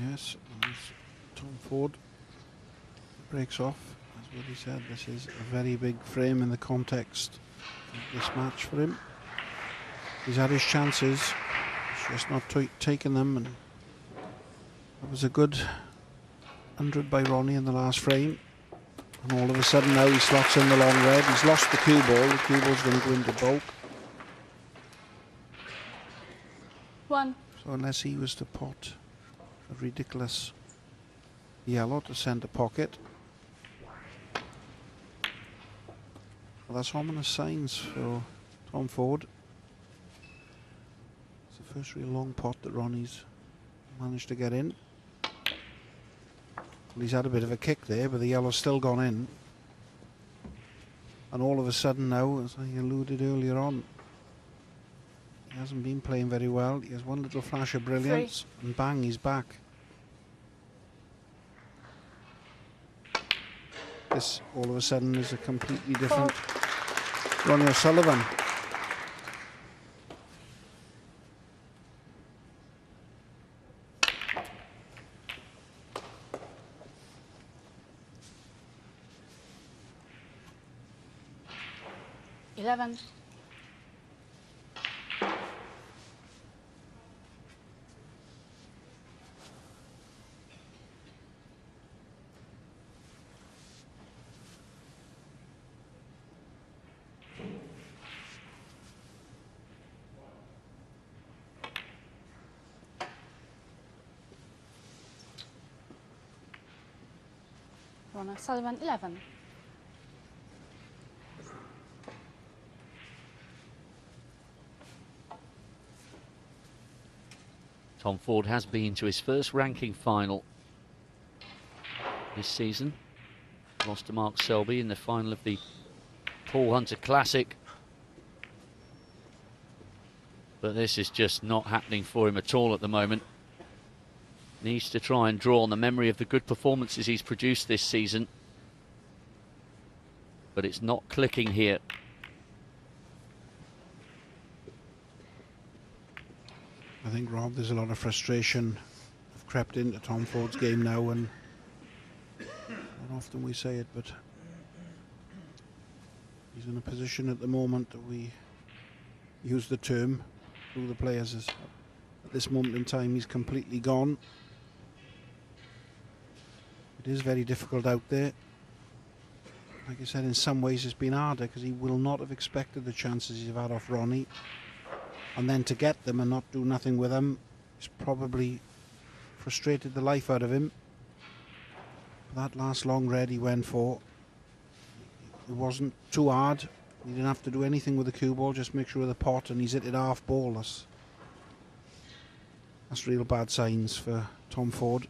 Yes, and Tom Ford breaks off. As Willie said, this is a very big frame in the context of this match for him. He's had his chances, he's just not taken them, and that was a good 100 by Ronnie in the last frame. And all of a sudden now he slots in the long red. He's lost the cue ball. The cue ball's going to go into bulk. One. So unless he was to pot a ridiculous yellow to centre pocket, well, that's ominous signs for Tom Ford. It's the first real long pot that Ronnie's managed to get in. Well, he's had a bit of a kick there, but the yellow's still gone in. And all of a sudden now, as I alluded earlier on, he hasn't been playing very well. He has one little flash of brilliance, and bang, he's back. This, all of a sudden, is a completely different Ronnie O'Sullivan. Eleven. Ron Sullivan, 11. Tom Ford has been to his first ranking final this season. Lost to Mark Selby in the final of the Paul Hunter Classic. But this is just not happening for him at all at the moment. Needs to try and draw on the memory of the good performances he's produced this season. But it's not clicking here. I think, Rob, there's a lot of frustration have crept into Tom Ford's game now, and not often we say it, but he's in a position at the moment that we use the term through the players as at this moment in time he's completely gone. It is very difficult out there. Like I said, in some ways it's been harder because he will not have expected the chances he's had off Ronnie. And then to get them and not do nothing with them, it's probably frustrated the life out of him. That last long red he went for, it wasn't too hard. He didn't have to do anything with the cue ball, just make sure of the pot, and he's hit it half ball. That's real bad signs for Tom Ford.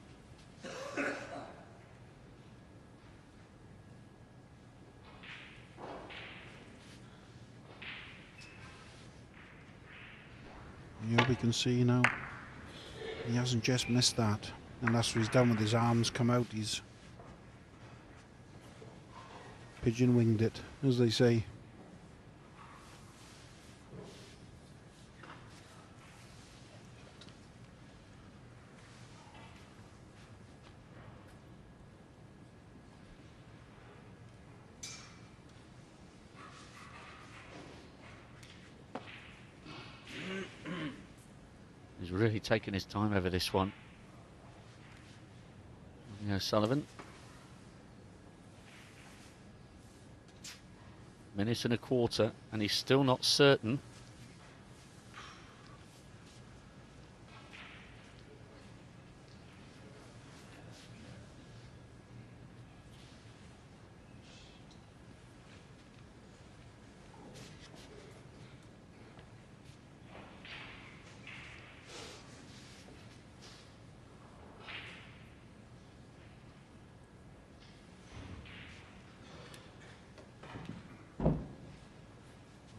Here we can see now he hasn't just missed that, and that's what he's done with his arms come out. He's pigeon winged it, as they say. He's really taken his time over this one. Sullivan. Minute and a quarter, and he's still not certain.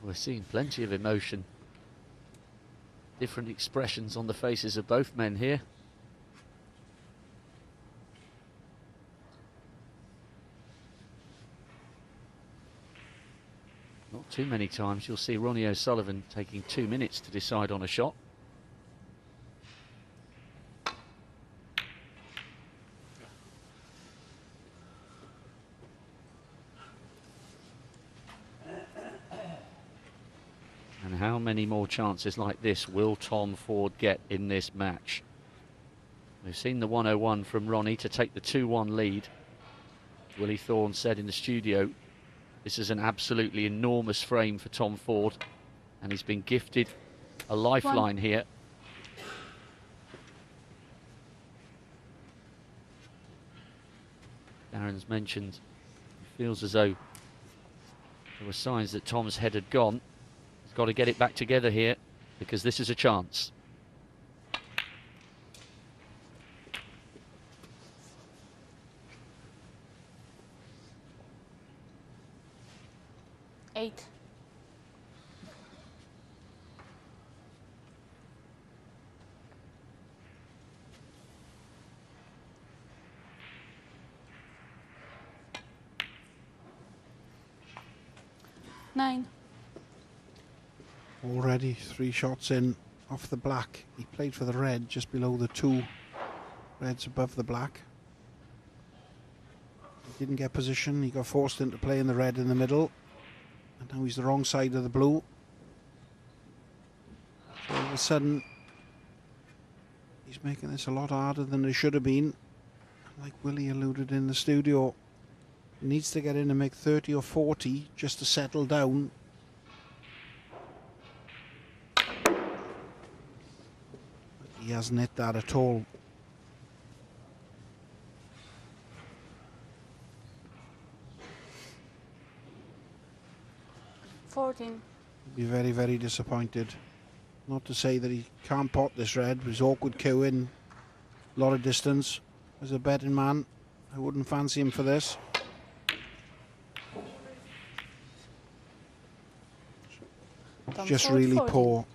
We're seeing plenty of emotion. Different expressions on the faces of both men here. Not too many times you'll see Ronnie O'Sullivan taking 2 minutes to decide on a shot. many more chances like this will Tom Ford get in this match? We've seen the 101 from Ronnie to take the 2-1 lead. Willie Thorne said in the studio, this is an absolutely enormous frame for Tom Ford, and he's been gifted a lifeline here. Darren's mentioned he feels as though there were signs that Tom's head had gone. He's got to get it back together here, because this is a chance. Eight. Nine. Already 3 shots in off the black. He played for the red just below the 2 reds above the black. He didn't get position. He got forced into playing the red in the middle. And now he's the wrong side of the blue. So all of a sudden, he's making this a lot harder than it should have been. Like Willie alluded in the studio, he needs to get in and make 30 or 40 just to settle down. But he hasn't hit that at all. Fourteen. Be very, very disappointed. Not to say that he can't pot this red. He's awkward queuing, a lot of distance. As a betting man, I wouldn't fancy him for this. It's just really 14. poor.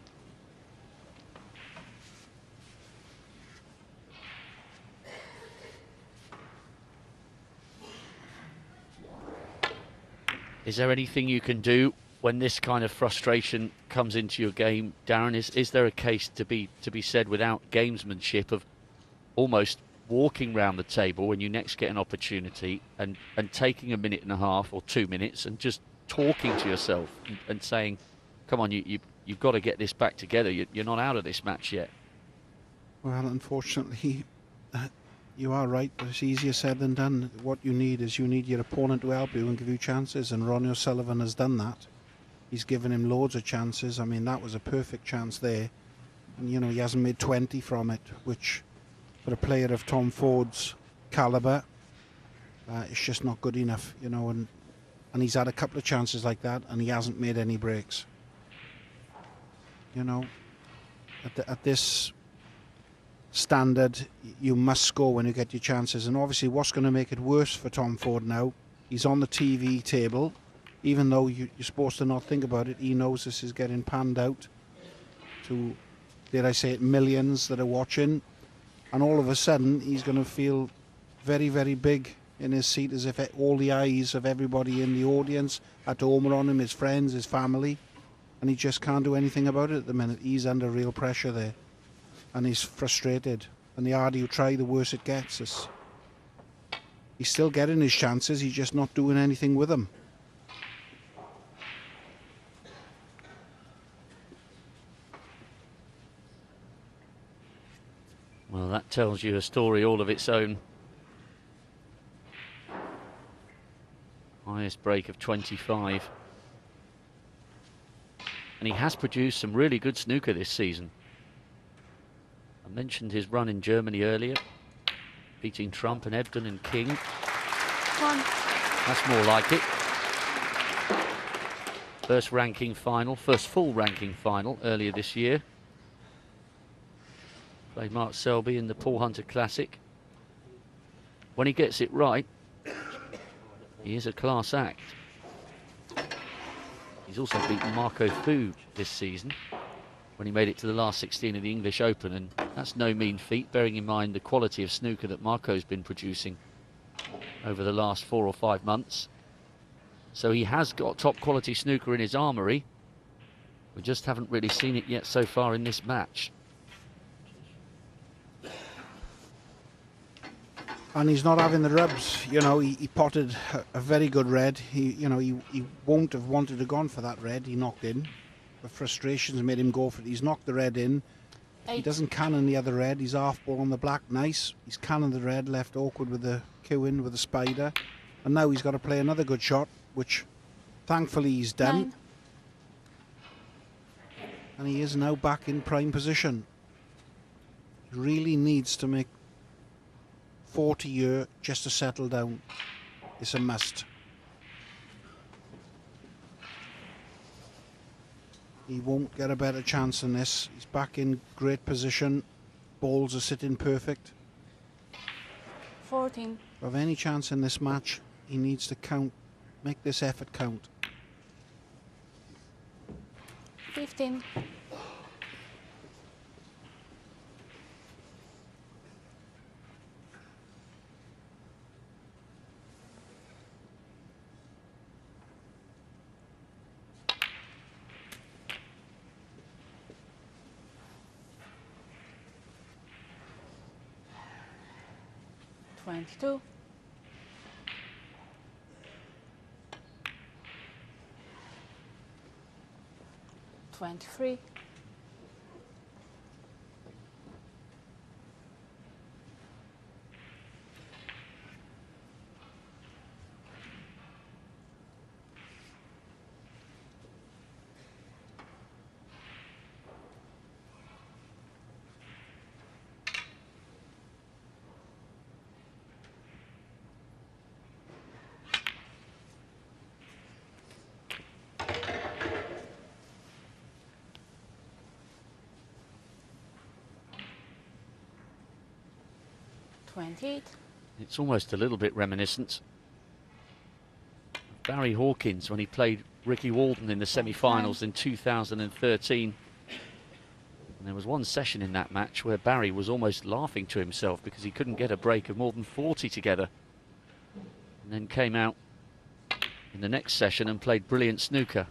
Is there anything you can do when this kind of frustration comes into your game, Darren? Is there a case to be said without gamesmanship of almost walking round the table when you next get an opportunity and taking a minute and a half or 2 minutes and just talking to yourself and saying, come on, you've got to get this back together. You're not out of this match yet. Well, unfortunately, you are right, but it's easier said than done. What you need is your opponent to help you and give you chances, and Ronnie O'Sullivan has done that. He's given him loads of chances. I mean, that was a perfect chance there. And, you know, he hasn't made 20 from it, which, for a player of Tom Ford's calibre, it's just not good enough, you know. And he's had a couple of chances like that, and he hasn't made any breaks. You know, at this standard, you must score when you get your chances. And obviously, what's going to make it worse for Tom Ford now, he's on the TV table. Even though you're supposed to not think about it, he knows this is getting panned out to, dare I say it, millions that are watching. And all of a sudden, he's going to feel very, very big in his seat, as if all the eyes of everybody in the audience at home are on him, his friends, his family. And he just can't do anything about it at the minute. He's under real pressure there. And he's frustrated. And the harder you try, the worse it gets. He's still getting his chances, he's just not doing anything with them. Well, that tells you a story all of its own. Highest break of 25. And he has produced some really good snooker this season. I mentioned his run in Germany earlier, beating Trump and Ebden and King. One. That's more like it. First full ranking final earlier this year. Played Mark Selby in the Paul Hunter Classic. When he gets it right, he is a class act. He's also beaten Marco Fu this season when he made it to the last 16 of the English Open, and that's no mean feat, bearing in mind the quality of snooker that Marco's been producing over the last 4 or 5 months. So he has got top quality snooker in his armoury. We just haven't really seen it yet so far in this match. And he's not having the rubs. You know, he potted a very good red. He won't have wanted to gone for that red he knocked in. The frustrations made him go for it. He's knocked the red in. He 8. doesn't cannon the other red. He's half ball on the black. Nice. He's cannoned the red, left awkward with the cue in with the spider. And now he's got to play another good shot, which thankfully he's done. 9. And he is now back in prime position. He really needs to make 40 here just to settle down. It's a must. He won't get a better chance than this. He's back in great position. Balls are sitting perfect. 14. To have any chance in this match, he needs to count, make this effort count. 15. 22. 23. 28. It's almost a little bit reminiscent of Barry Hawkins when he played Ricky Walden in the semi-finals in 2013. And there was one session in that match where Barry was almost laughing to himself because he couldn't get a break of more than 40 together. And then came out in the next session and played brilliant snooker.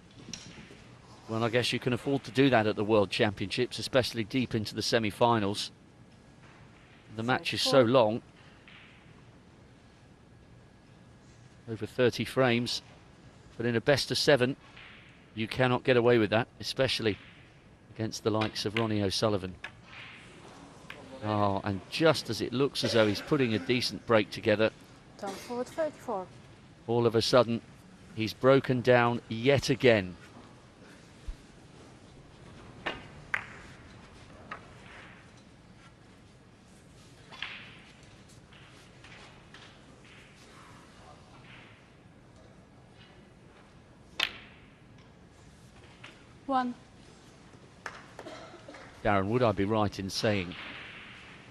Well, I guess you can afford to do that at the World Championships, especially deep into the semi-finals. The match is so long, over 30 frames, but in a best of 7, you cannot get away with that, especially against the likes of Ronnie O'Sullivan. Oh, and just as it looks as though he's putting a decent break together, Turn forward 34. all of a sudden, he's broken down yet again. One. Darren, would I be right in saying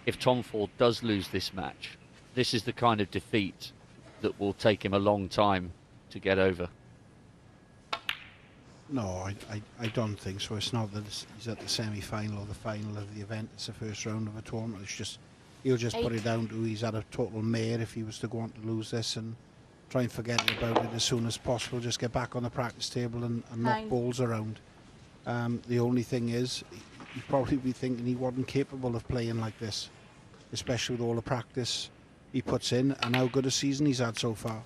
if Tom Ford does lose this match, this is the kind of defeat that will take him a long time to get over? No, I don't think so. It's not that he's at the semi-final or the final of the event. It's the first round of a tournament. It's just, he'll just put it down to he's had a total mare if he was to go on to lose this, and try and forget about it as soon as possible. Just get back on the practice table and knock balls around. The only thing is, he'd probably be thinking he wasn't capable of playing like this, especially with all the practice he puts in and how good a season he's had so far.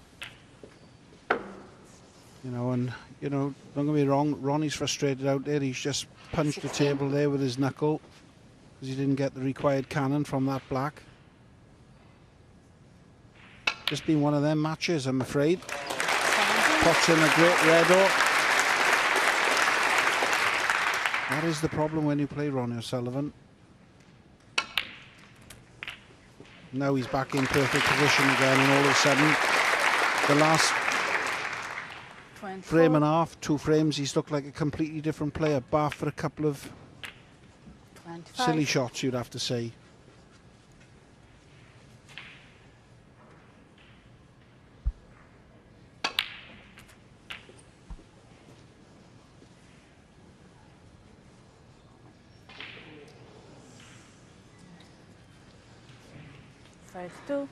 You know, and, you know, don't get me wrong, Ronnie's frustrated out there. He's just punched the table there with his knuckle because he didn't get the required cannon from that black. Just been one of them matches, I'm afraid. Pots in a great red-o. That is the problem when you play Ronnie O'Sullivan. Now he's back in perfect position again, and all of a sudden, the last 24. frame and a half, 2 frames, he's looked like a completely different player, bar for a couple of 25. silly shots, you'd have to say. Two.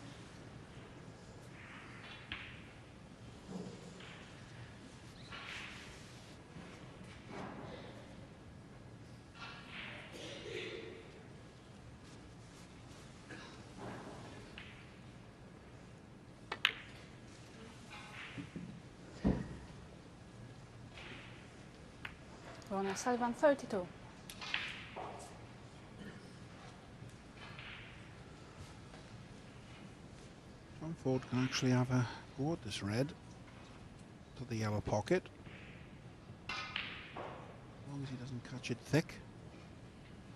Ronnie O'Sullivan, 32. Tom Ford can actually have a go at this red to the yellow pocket. As long as he doesn't catch it thick.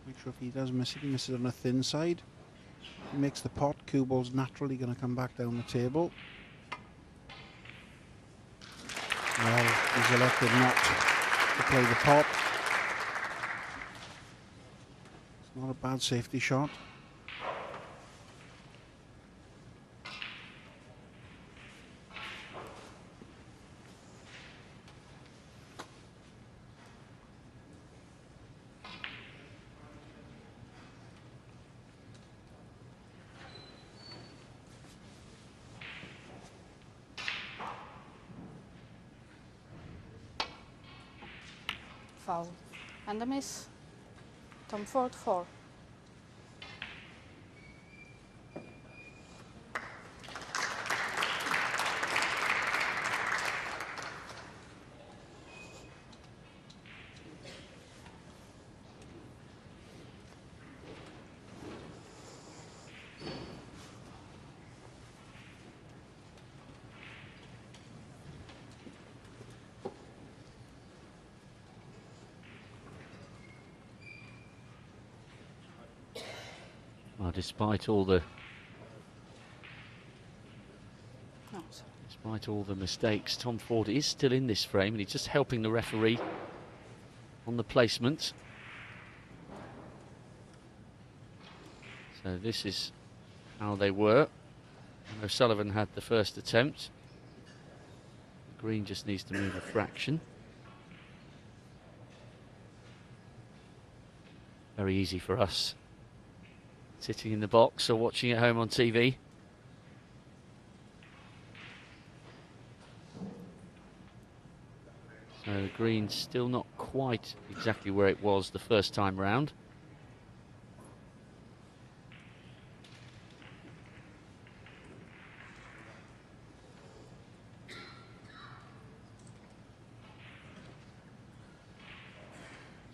Make sure if he does miss it, he misses on the thin side. He makes the pot, cue ball's naturally going to come back down the table. Well, he's elected not to play the pot. It's not a bad safety shot. Foul. And a miss. Tom Ford, 4. Well, despite all the mistakes, Tom Ford is still in this frame, and he's just helping the referee on the placement. So this is how they were. And O'Sullivan had the first attempt. Green just needs to move a fraction. Very easy for us sitting in the box or watching at home on TV. So the green's still not quite exactly where it was the first time round.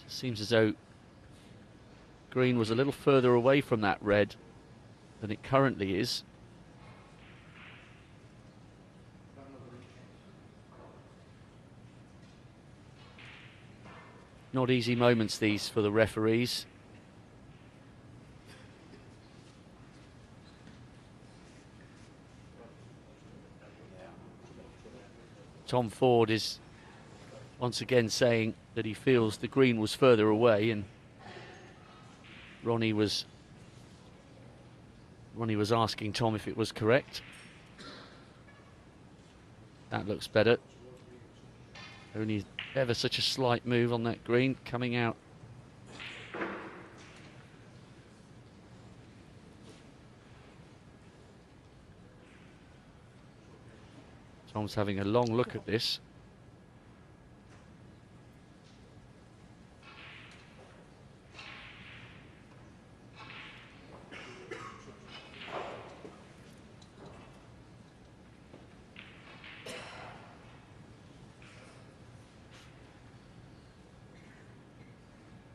Just seems as though green was a little further away from that red than it currently is. Not easy moments these for the referees. Tom Ford is once again saying that he feels the green was further away, and Ronnie was asking Tom if it was correct. That looks better. Only ever such a slight move on that green coming out. Tom's having a long look at this.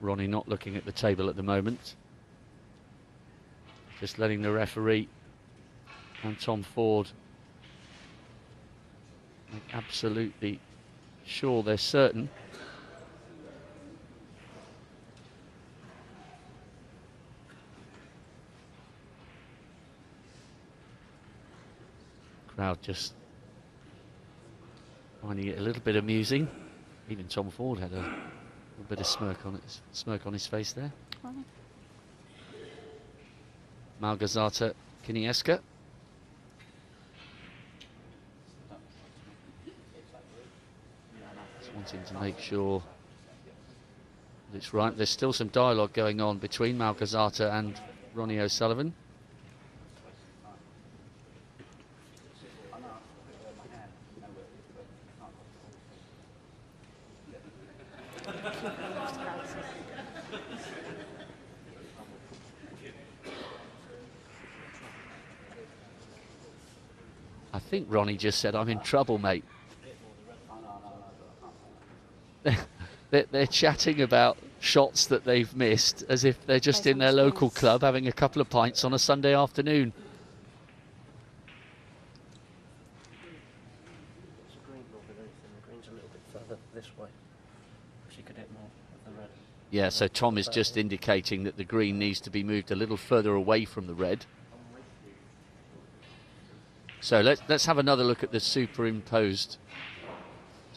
Ronnie not looking at the table at the moment. Just letting the referee and Tom Ford make absolutely sure they're certain. Crowd just finding it a little bit amusing. Even Tom Ford had a bit of smirk on his face there. Malgorzata Kinieska. Just wanting to make sure that it's right. There's still some dialogue going on between Malgorzata and Ronnie O'Sullivan. I think Ronnie just said, "I'm in trouble, mate." they're chatting about shots that they've missed as if they're just in their local club having a couple of pints on a Sunday afternoon. Yeah, so Tom is just indicating that the green needs to be moved a little further away from the red. So let's have another look at the superimposed.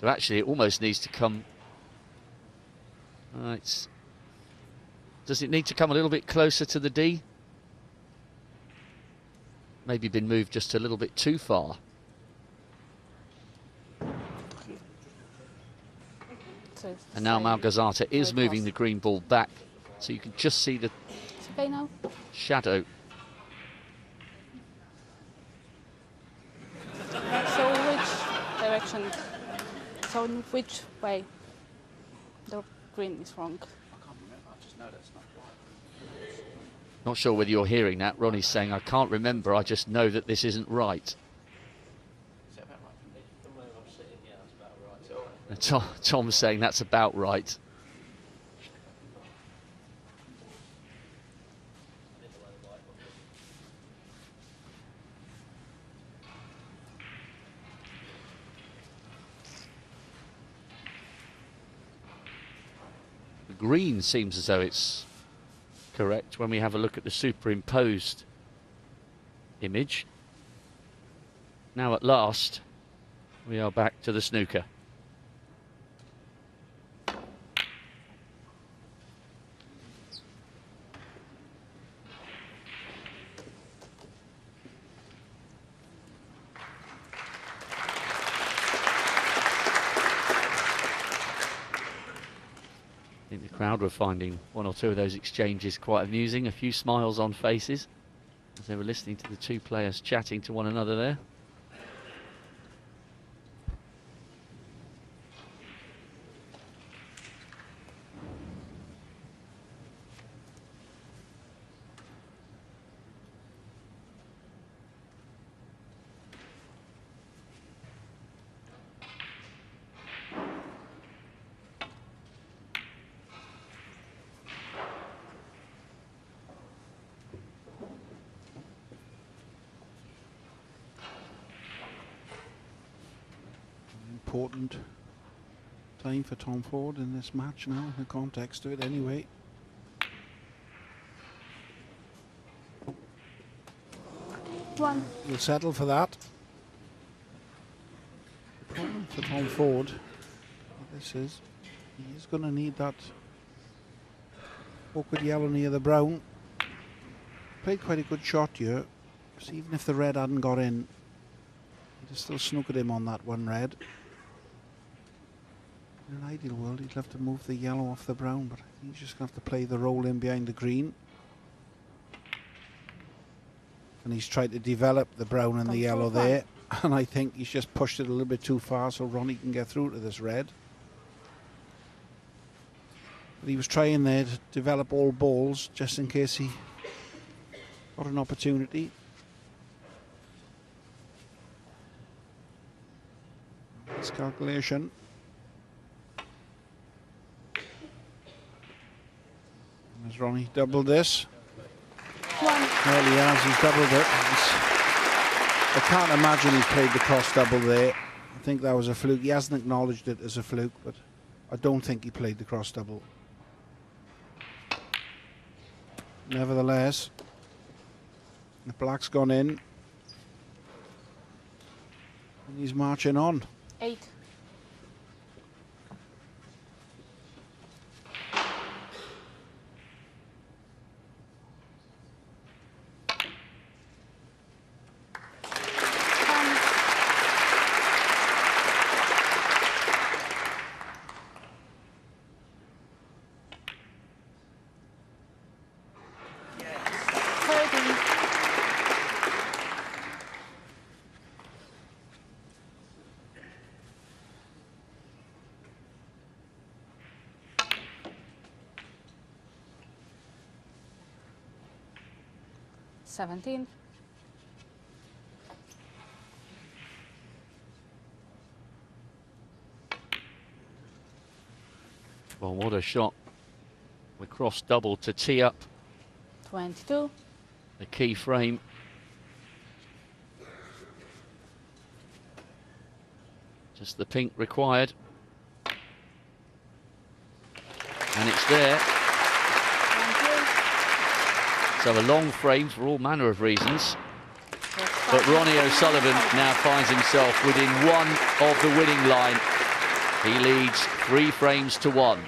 So actually it almost needs to come... does it need to come a little bit closer to the D? Maybe been moved just a little bit too far. And now Malgorzata is moving the green ball back, so you can just see the shadow. So which direction, so in which way the green is wrong? I can't remember, I just know that's not right. Not sure whether you're hearing that. Ronnie's saying, I can't remember, I just know that this isn't right. Tom's saying that's about right. The green seems as though it's correct when we have a look at the superimposed image. Now at last, we are back to the snooker. I think the crowd were finding one or two of those exchanges quite amusing. A few smiles on faces as they were listening to the two players chatting to one another there. Important time for Tom Ford in this match now, in the context of it anyway. One. We'll settle for that. The problem for Tom Ford, this is, he's going to need that awkward yellow near the brown. Played quite a good shot here, because even if the red hadn't got in, he'd have still snookered him on that one red. In an ideal world, he'd have to move the yellow off the brown, but I think he's just going to have to play the roll in behind the green. And he's tried to develop the brown and the yellow there, and I think he's just pushed it a little bit too far so Ronnie can get through to this red. But he was trying there to develop all balls just in case he got an opportunity. This calculation. Has Ronnie doubled this? One. Well, he has. He's doubled it. I can't imagine he's played the cross double there. I think that was a fluke. He hasn't acknowledged it as a fluke, but I don't think he played the cross double. Nevertheless, the black's gone in. And he's marching on. 8. $17. Well, what a shot. The cross double to tee up 22. the key frame. Just the pink required. And it's there. So a long frame for all manner of reasons. But Ronnie O'Sullivan now finds himself within one of the winning line. He leads 3 frames to 1.